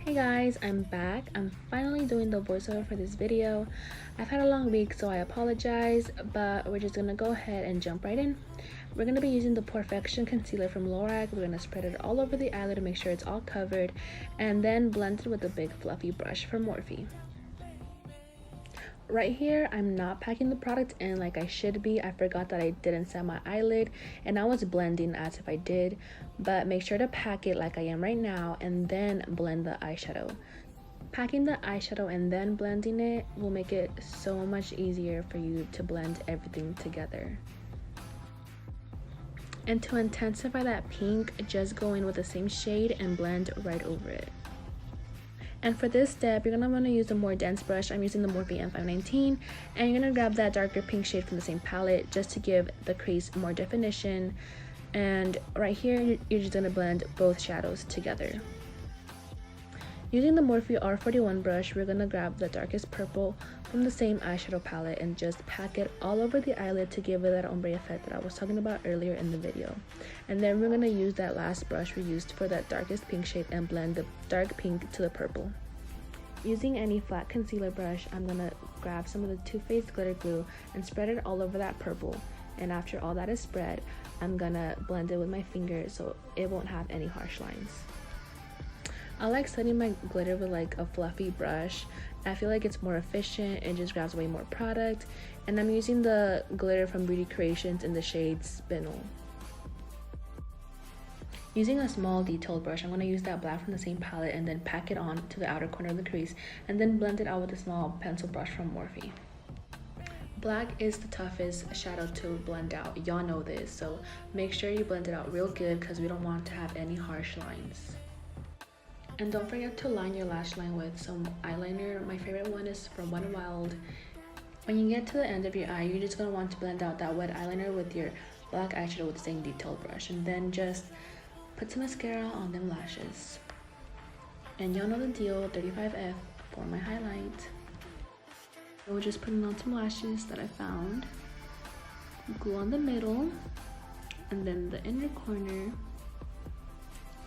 Hey guys, I'm back. I'm finally doing the voiceover for this video. I've had a long week, so I apologize, but we're just gonna go ahead and jump right in. We're gonna be using the POREfection concealer from Lorac. We're gonna spread it all over the eyelid to make sure it's all covered, and then blend it with a big fluffy brush from Morphe. Right here, I'm not packing the product in like I should be. I forgot that I didn't set my eyelid, and I was blending as if I did, but make sure to pack it like I am right now and then blend the eyeshadow. Packing the eyeshadow and then blending it will make it so much easier for you to blend everything together. And to intensify that pink, just go in with the same shade and blend right over it. And for this step, you're gonna want to use a more dense brush. I'm using the Morphe M519, and you're gonna grab that darker pink shade from the same palette just to give the crease more definition. And right here, you're just gonna blend both shadows together. Using the Morphe R41 brush, we're gonna grab the darkest purple from the same eyeshadow palette and just pack it all over the eyelid to give it that ombre effect that I was talking about earlier in the video. And then we're gonna use that last brush we used for that darkest pink shade and blend the dark pink to the purple. Using any flat concealer brush, I'm gonna grab some of the Too Faced glitter glue and spread it all over that purple. And after all that is spread, I'm gonna blend it with my finger so it won't have any harsh lines. I like setting my glitter with like a fluffy brush. I feel like it's more efficient, it just grabs way more product. And I'm using the glitter from Beauty Creations in the shade Spinel. Using a small detailed brush, I'm going to use that black from the same palette and then pack it on to the outer corner of the crease and then blend it out with a small pencil brush from Morphe. Black is the toughest shadow to blend out. Y'all know this, so make sure you blend it out real good because we don't want to have any harsh lines. And don't forget to line your lash line with some eyeliner. My favorite one is from Wet n Wild. When you get to the end of your eye, you're just going to want to blend out that wet eyeliner with your black eyeshadow with the same detailed brush. And then just put some mascara on them lashes. And y'all know the deal, 35F for my highlight. So we're just putting on some lashes that I found. Glue on the middle, and then the inner corner,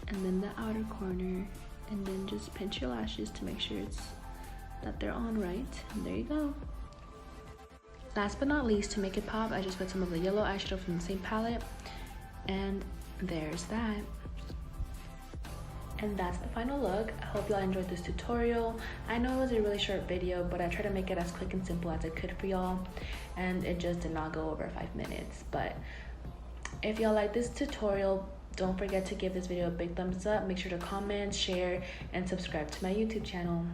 and then the outer corner. And then just pinch your lashes to make sure that they're on right. And there you go. Last but not least, to make it pop, I just put some of the yellow eyeshadow from the same palette. And there's that. And that's the final look. I hope y'all enjoyed this tutorial. I know it was a really short video, but I tried to make it as quick and simple as I could for y'all. And it just did not go over 5 minutes. But if y'all like this tutorial, don't forget to give this video a big thumbs up. Make sure to comment, share, and subscribe to my YouTube channel.